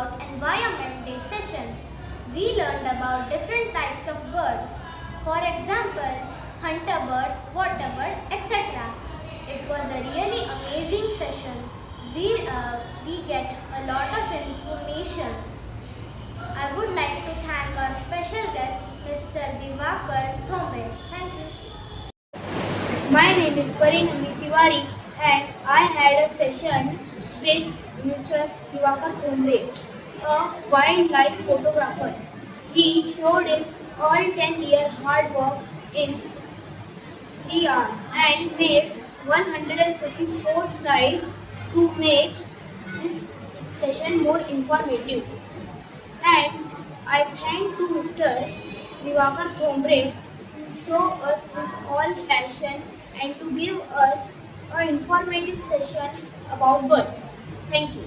about Environment Day session. We learned about different types of birds. For example, hunter birds, water birds, etc. It was a really amazing session. We get a lot of information. I would like to thank our special guest, Mr. Divakar Thombe. Thank you. My name is Parinami Tiwari and I had a session with Mr. Divakar Thombe, a wildlife photographer. He showed his all 10-year hard work in 3 hours and made 154 slides to make this session more informative. And I thank to Mr. Divakar Thombre to show us his all passion and to give us an informative session about birds. Thank you.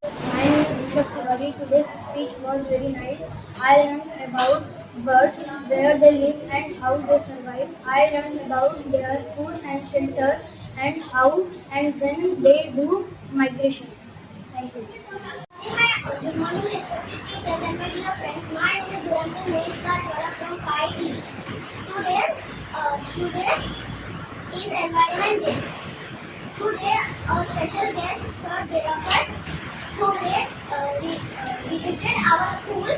My name is Rishabh Tiwari. Today's speech was very nice. I learned about birds, where they live and how they survive. I learned about their food and shelter and how and when they do migration. Thank you. Good morning, respected teachers and my dear friends. My name is Durantan Meshkachwala from 5D. Today is Environment Day. Today, a special guest, Sir Divakar Thombe, visited our school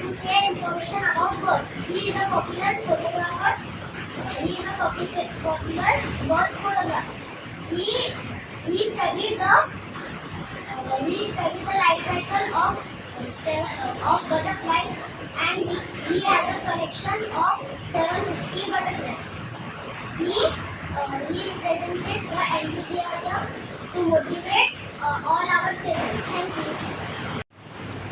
to share information about birds. He is a popular photographer. He is a popular birds photographer. He studied the life cycle of butterflies, and he has a collection of 750 butterflies. He represented the enthusiasm to motivate all our children. Thank you.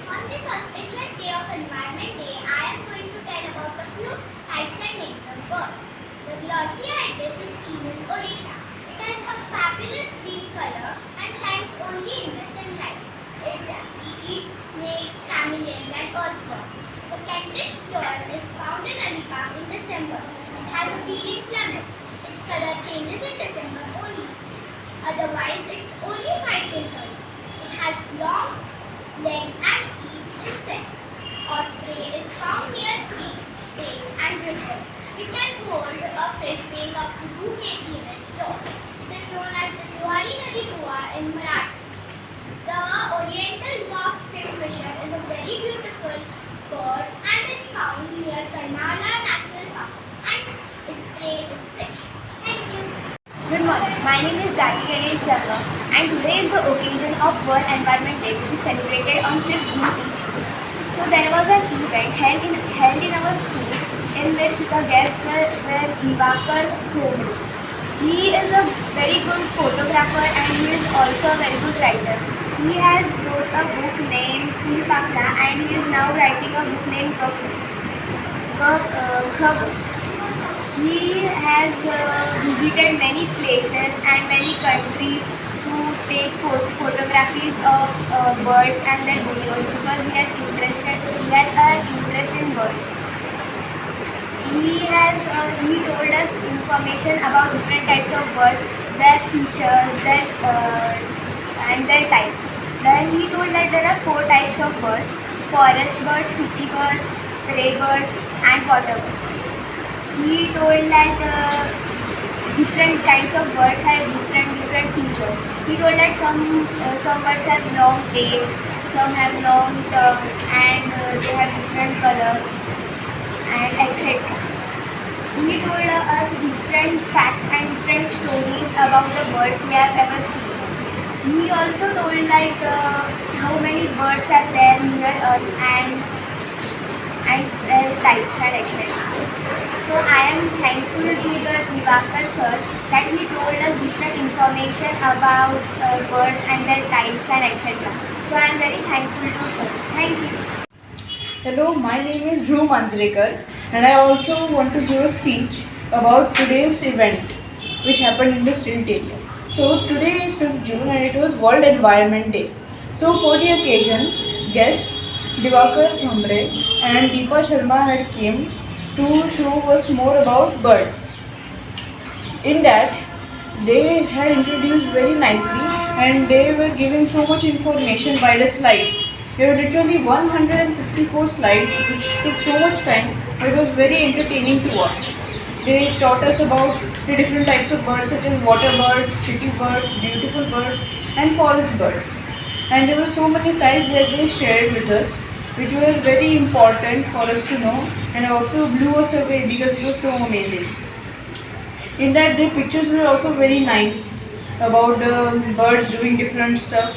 On this auspicious day of Environment Day, I am going to tell about a few types and names of birds. The Glossia ibis is seen in Odisha. It has a fabulous green color and shines only in the sunlight. It eats snakes, chameleons and earthworms. The Kentish tern is found in Alipam in December. It has a bleeding plumage. Its color changes in December only. Otherwise, it's only white in color. It has long legs and eats insects. Osprey is found near creeks, lakes and rivers. It can hold a fish weighing up to 2 kg in its jaws. It is known as the Johari Nadi Kua in Marathi. The Oriental North Kingfisher is a very beautiful bird and is found near Karnala National Park, and its prey is fish. Thank you. Good morning. My name is Gayatri Ganesh Sharma and today is the occasion of World Environment Day, which is celebrated on 5th June each year. So there was an event held in our school in which the guests were Divakar Thombe. He is a very good photographer and he is also a very good writer. He has wrote a book named Phul Pakra and he is now writing a book named Khab. He has visited many places and many countries to take photographies of birds and their videos because he has an interest in birds. He told us information about different types of birds, their features, and their types. Then he told that there are 4 types of birds: forest birds, city birds, prey birds, and water birds. He told that different kinds of birds have different features. He told that some birds have long tails, some have long tongues, and they have different colors, and etc. He told us different facts and different stories about the birds we have ever seen. He also told that how many birds are there near us and their types and etc. So I am thankful to the Divakar sir that he told us different information about birds and their types and etc. So I am very thankful to sir. Thank you. Hello, my name is Dhruv Manjrekar and I also want to give a speech about today's event which happened in the state area. So today is 5th June and it was World Environment Day. So for the occasion, guests Divakar Thombre and Deepa Sharma had came to show us more about birds. In that, they had introduced very nicely, and they were giving so much information by the slides. There were literally 154 slides which took so much time, but it was very entertaining to watch. They taught us about the different types of birds such as water birds, city birds, beautiful birds and forest birds. And there were so many facts that they shared with us which were very important for us to know, and also blew us away because it was so amazing. In that, the pictures were also very nice about the birds doing different stuff,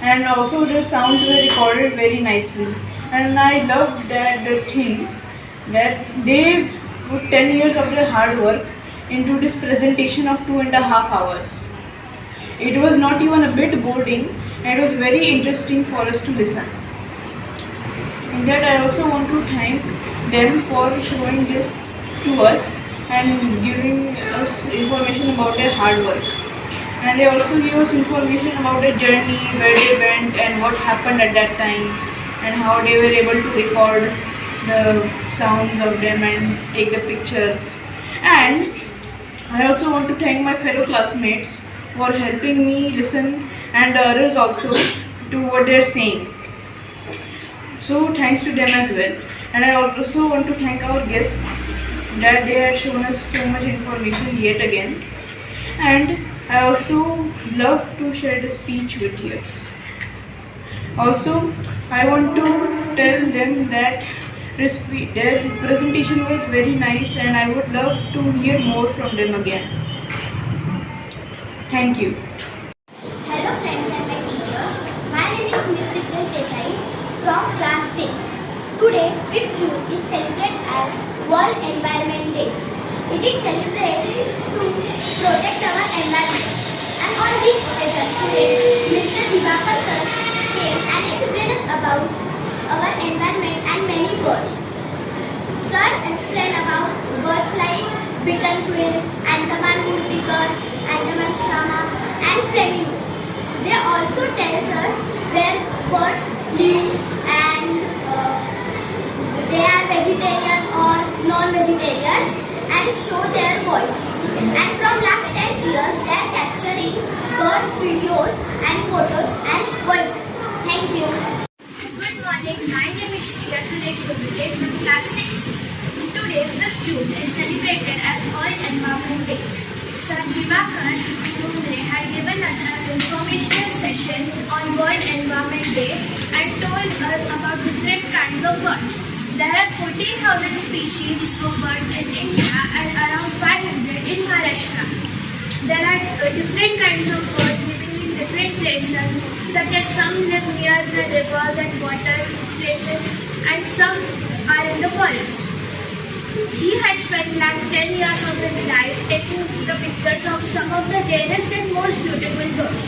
and also the sounds were recorded very nicely. And I loved that the thing that they put 10 years of their hard work into this presentation of 2.5 hours. It was not even a bit boring, and it was very interesting for us to listen. In that, I also want to thank them for showing this to us and giving us information about their hard work. And they also give us information about their journey, where they went and what happened at that time, and how they were able to record the sounds of them and take the pictures. And I also want to thank my fellow classmates for helping me listen, and the others also, to what they're saying. So thanks to them as well. And I also want to thank our guests that they had shown us so much information yet again. And I also love to share the speech with you. Also, I want to tell them that their presentation was very nice, and I would love to hear more from them again. Thank you. Hello friends and my teachers. My name is Ms. Signesh Desai from class 6. Today, 5th June is celebrated as World Environment Day. It is celebrated to protect our environment. And on this occasion today, Mr. Divakar sir came and explained us about our environment and many birds. Sir explained about birds like bittern quail, Andaman woodpeckers, Andaman shama and flamingo. They also tell us where birds live and they are vegetarian or non-vegetarian, and show their voice. And from last 10 years, they are capturing birds' videos and photos and voices. Thank you. Good morning, my name is Shreya Suresh Gupte from class 6. Today, 5th June is celebrated as World Environment Day. Sir Divakar Thomre had given us an informational session on World Environment Day and told us about different kinds of birds. There are 14,000 species of birds in India and around 500 in Maharashtra. There are different kinds of birds living in different places, such as some live near the rivers and water places, and some are in the forest. He had spent last 10 years of his life taking the pictures of some of the rarest and most beautiful birds.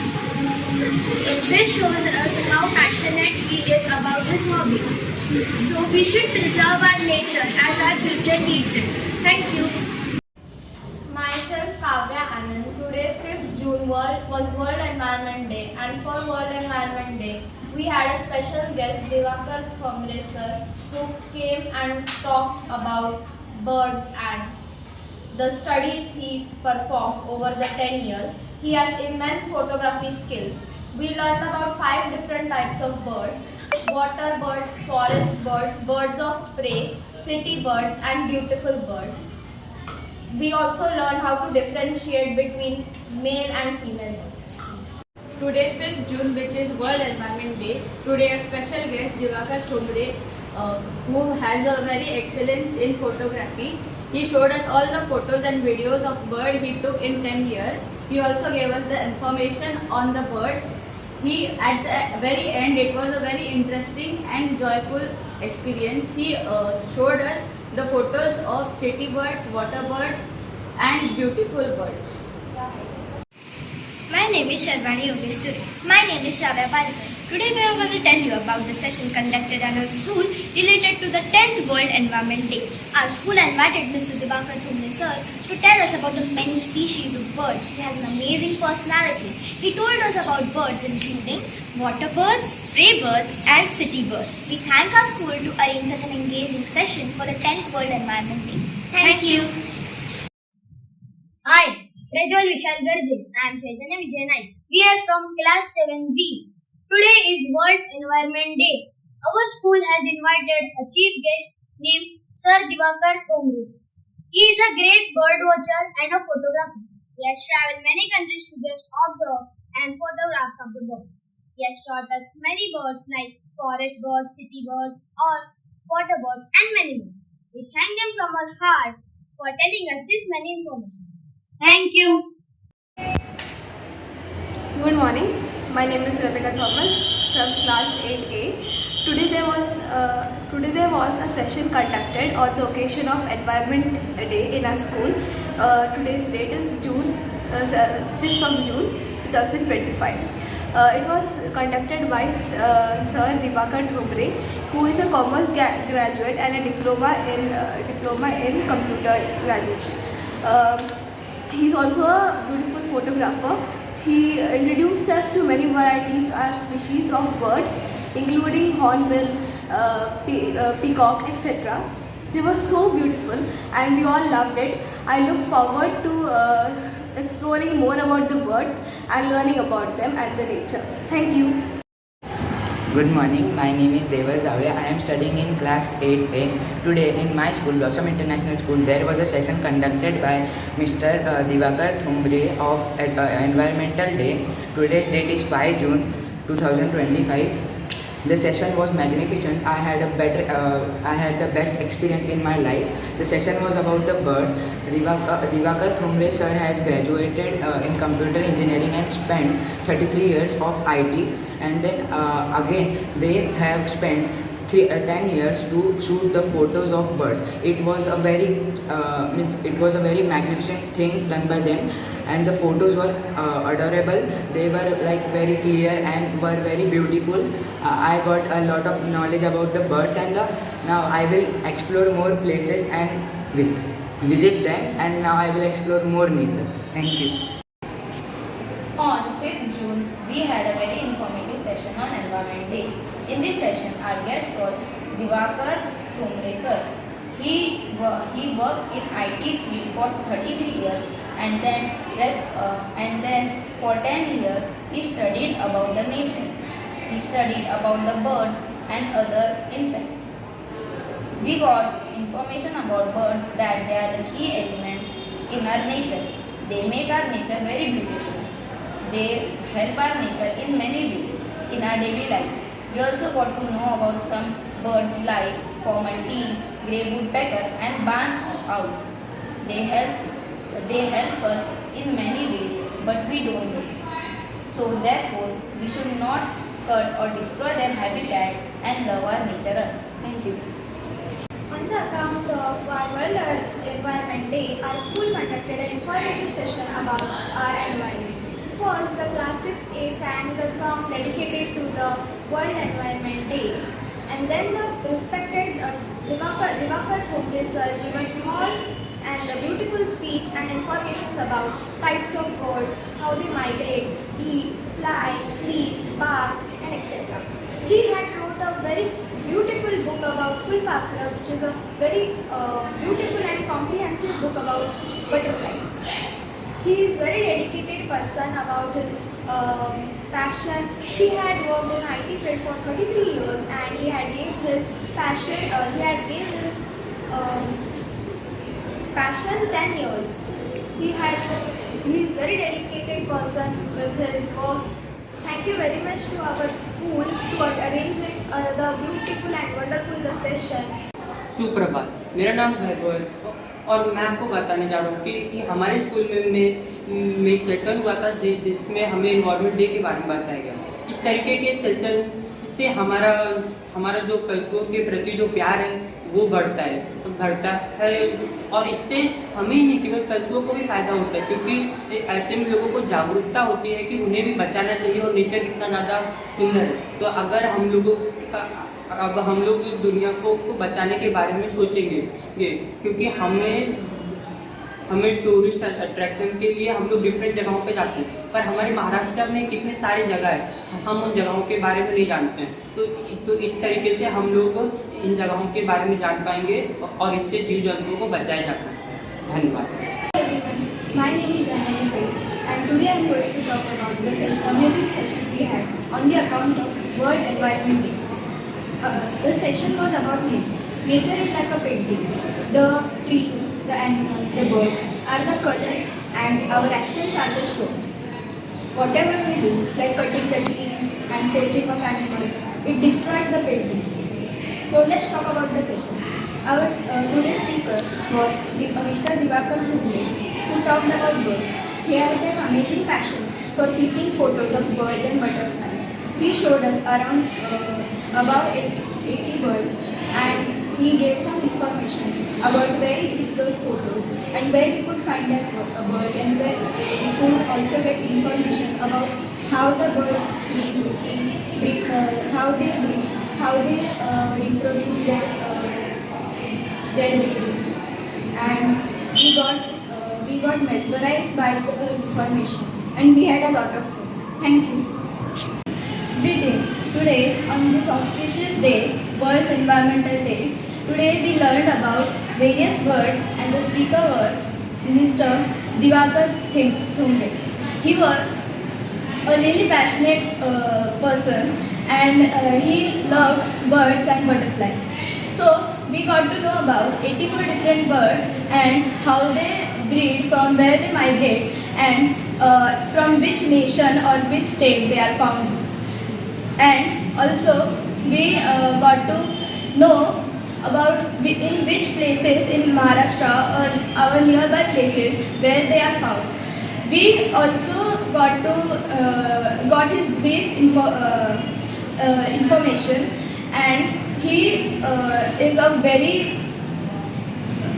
This shows us how passionate he is about his hobby. So we should preserve our nature as our future needs it. Thank you. Myself Kavya Anand. Today 5th June was World Environment Day, and for World Environment Day we had a special guest, Divakar Thomre sir, who came and talked about birds and the studies he performed over the 10 years. He has immense photography skills. We learned about 5 different types of birds: water birds, forest birds, birds of prey, city birds and beautiful birds. We also learned how to differentiate between male and female birds. Today 5th June, which is World Environment Day, today a special guest, Divakar Thomre, who has a very excellence in photography. He showed us all the photos and videos of bird he took in 10 years. He also gave us the information on the birds. At the very end, it was a very interesting and joyful experience. He showed us the photos of city birds, water birds and beautiful birds. My name is Sharvani Yogesh Ture. My name is Shravya Palkar. Today we are going to tell you about the session conducted at our school related to the 10th World Environment Day. Our school invited Mr. Divakar Thomre sir to tell us about the many species of birds. He has an amazing personality. He told us about birds including water birds, prey birds and city birds. We thank our school to arrange such an engaging session for the 10th World Environment Day. Thank you. Hi, Rajol Vishal Garze. I am Chaitanya Vijay Naik. We are from class 7B. Today is World Environment Day. Our school has invited a chief guest named Sir Diwakar Thomre. He is a great bird watcher and a photographer. He has traveled many countries to just observe and photographs of the birds. He has taught us many birds like forest birds, city birds, or water birds, and many more. We thank them from our heart for telling us this many information. Thank you. Good morning. My name is Rebecca Thomas from class 8A. Today there was a session conducted on the occasion of Environment Day in our school. Today's date is 5th of June 2025. It was conducted by Sir Diwakar Thomre, who is a commerce graduate and a diploma in computer graduation. He is also a beautiful photographer. He introduced us to many varieties or species of birds, including hornbill, peacock, etc. They were so beautiful and we all loved it. I look forward to exploring more about the birds and learning about them and the nature. Thank you. Good morning, my name is Devar Zavia. I am studying in class 8A. Today in my school, Blossom International School, there was a session conducted by Mr. Diwakar Thomre of Environmental Day. Today's date is 5 June 2025. The session was magnificent. I had the best experience in my life. The session was about the birds. Diwakar Thomre sir has graduated in computer engineering and spent 33 years of IT, and then again they have spent 10 years to shoot the photos of birds. It was a very magnificent thing done by them, and the photos were adorable. They were like very clear and were very beautiful. I got a lot of knowledge about the birds, and now I will explore more places and will visit them, and now I will explore more nature. Thank you. On 5th June, we had a very informative session on Environment Day. In this session, our guest was Diwakar Thomre sir. He worked in IT field for 33 years, and then for 10 years he studied about the nature. He studied about the birds and other insects. We got information about birds that they are the key elements in our nature. They make our nature very beautiful. They help our nature in many ways in our daily life. We also got to know about some birds like common teal, grey woodpecker and barn owl. They help us in many ways, but we don't know. So therefore, we should not cut or destroy their habitats and love our nature earth. Thank you. On the account of our World Environment Day, our school conducted an informative session about our environment. First, the class 6A sang the song dedicated to the World Environment Day, and then the respected Diwakar Thomre sir gave a small and a beautiful speech and information about types of birds, how they migrate, eat, fly, sleep, bark, and etc. He had wrote a very beautiful book about Fulpakara, which is a very beautiful and comprehensive book about butterflies. He is very dedicated person about his passion. He had worked in IT field for 33 years, and he had gave his passion. Passion 10 years. He is very dedicated person with his work. Thank you very much to our school for arranging the beautiful and wonderful session. सुप्रभात, मेरा नाम वैभव है और मैं आपको बताने जा रहा हूँ कि हमारे स्कूल में एक सेशन हुआ था जिसमें हमें इन्वायरमेंट डे के बारे में बताया गया। इस तरीके के सेशन इससे हमारा जो पशुओं के प्रति जो प्यार है वो बढ़ता है और इससे हमें ही नहीं केवल पशुओं को भी फायदा होता है, क्योंकि ऐसे में लोगों को जागरूकता होती है कि उन्हें भी बचाना चाहिए और नेचर कितना ज़्यादा सुंदर है। तो अगर हम लोग दुनिया को बचाने के बारे में सोचेंगे, क्योंकि हमें टूरिस्ट अट्रैक्शन के लिए हम लोग डिफरेंट जगहों पे जाते हैं, पर हमारे महाराष्ट्र में कितने सारे जगह है हम उन जगहों के बारे में नहीं जानते हैं। तो इस तरीके से हम लोग इन जगहों के बारे में जान पाएंगे और इससे जीव जंतुओं को बचाया जा सकता है। धन्यवाद। My name is Dhananjay Paul, and today I am going to talk about the amazing session we had on the account of World Environment Day. The session was about nature. Nature is like a painting. The trees, the animals, the birds are the colors, and our actions are the strokes. Whatever we do, like cutting the trees and poaching of animals, it destroys the painting. So let's talk about the session. Our today's speaker was Mr. Diwakar Thumbre, who talked about birds. He had an amazing passion for clicking photos of birds and butterflies. He showed us around about 80 birds, and he gave some information about where he clicked those photos and where we could find their birds, and where we could also get information about how the birds sleep, eat, breed, how they breed, how they reproduce their babies, and we got mesmerized by the information, and we had a lot of fun. Thank you. Greetings. Today, on this auspicious day, World Environmental Day, today we learned about various birds, and the speaker was Minister Diwakar Thumbre. He was a really passionate person, and he loved birds and butterflies. So we got to know about 84 different birds and how they breed, from where they migrate, and from which nation or which state they are found. And also we got to know about in which places in Maharashtra or our nearby places where they are found. We also got his brief information, and he is a very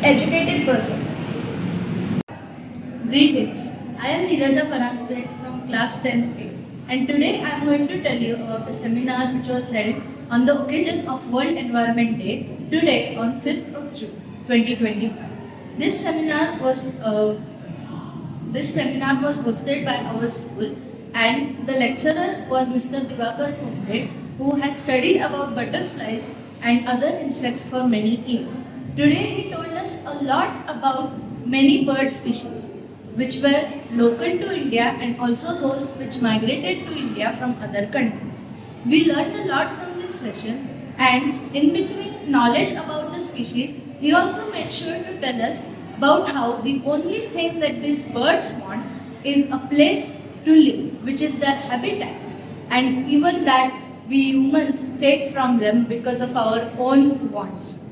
educated person. Greetings. I am Neeraja Parantpe from class 10th A, and today I am going to tell you about a seminar which was held on the occasion of World Environment Day today on 5th of June 2025. This seminar was hosted by our school, and the lecturer was Mr. Diwakar Thumbre, who has studied about butterflies and other insects for many years. Today he told us a lot about many bird species which were local to India and also those which migrated to India from other countries. We learned a lot from this session, and in between knowledge about the species, he also made sure to tell us about how the only thing that these birds want is a place to live, which is their habitat, and even that we humans take from them because of our own wants.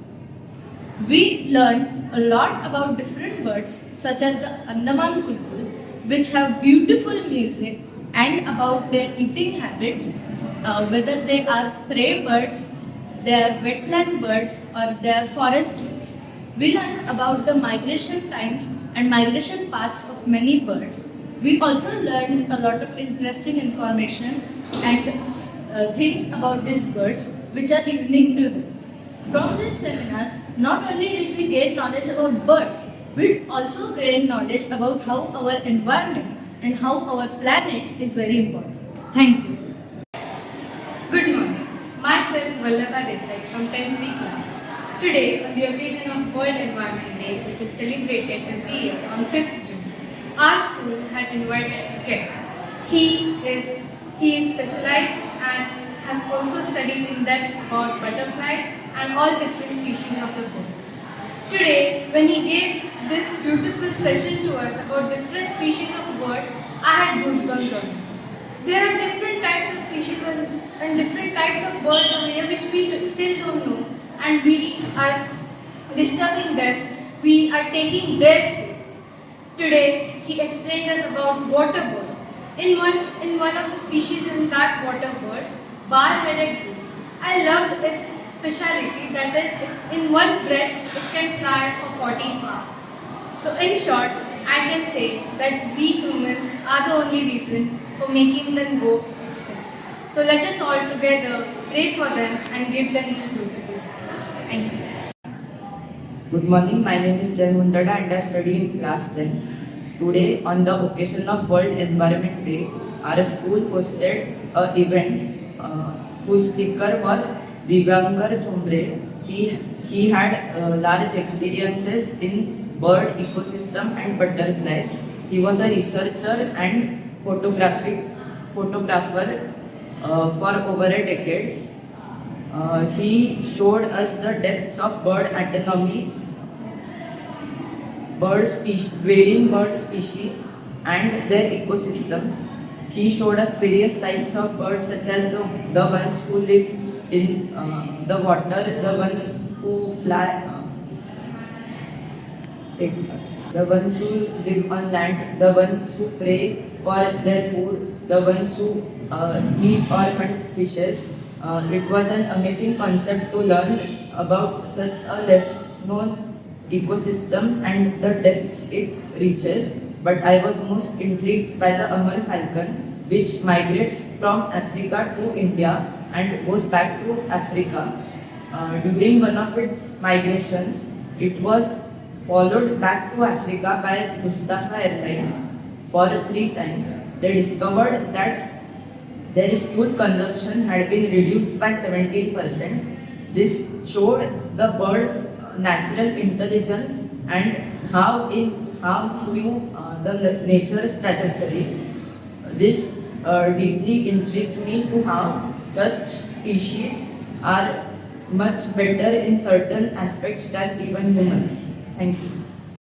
We learned a lot about different birds such as the Andaman Kulkul, which have beautiful music, and about their eating habits, whether they are prey birds, they are wetland birds, or they are forest birds. We learned about the migration times and migration paths of many birds. We also learned a lot of interesting information and things about these birds which are unique to them. From this seminar, not only did we gain knowledge about birds, we also gained knowledge about how our environment and how our planet is very important. Thank you. Good morning. Myself Vallabha Desai from 10th B class. Today, on the occasion of World Environment Day, which is celebrated every year on 5th June, our school had invited a guest. He is specialized and has also studied in depth about butterflies and all different species of the birds. Today, when he gave this beautiful session to us about different species of birds, I had goosebumps on it. There are different types of species and different types of birds on here which we still don't know, and we are disturbing them. We are taking their space. Today, he explained us about water birds. In one of the species in that water birds, bar-headed goose. I loved its speciality, that is, in one breath it can fly for 14 hours. So in short, I can say that we humans are the only reason for making them go extinct. So let us all together pray for them and give them this beautiful space. Thank you. Good morning, my name is Jay Mundada and I study in class 10th. Today, on the occasion of World Environment Day, our school hosted an event whose speaker was Diwakar Thumbre. He had large experiences in bird ecosystem and butterflies. He was a researcher and photographer for over a decade. He showed us the depths of bird anatomy, varying bird species and their ecosystems. He showed us various types of birds such as the ones who live in the water, the ones who fly, the ones who live on land, the ones who prey for their food, the ones who eat or hunt fishes. It was an amazing concept to learn about such a less known ecosystem and the depths it reaches. But I was most intrigued by the Amur falcon, which migrates from Africa to India and goes back to Africa. During one of its migrations, it was followed back to Africa by Mustafa Airlines for 3 times. They discovered that their fuel consumption had been reduced by 17%. This showed the bird's natural intelligence and how he knew the nature's trajectory. This deeply intrigued me to how such species are much better in certain aspects than even humans. Thank you.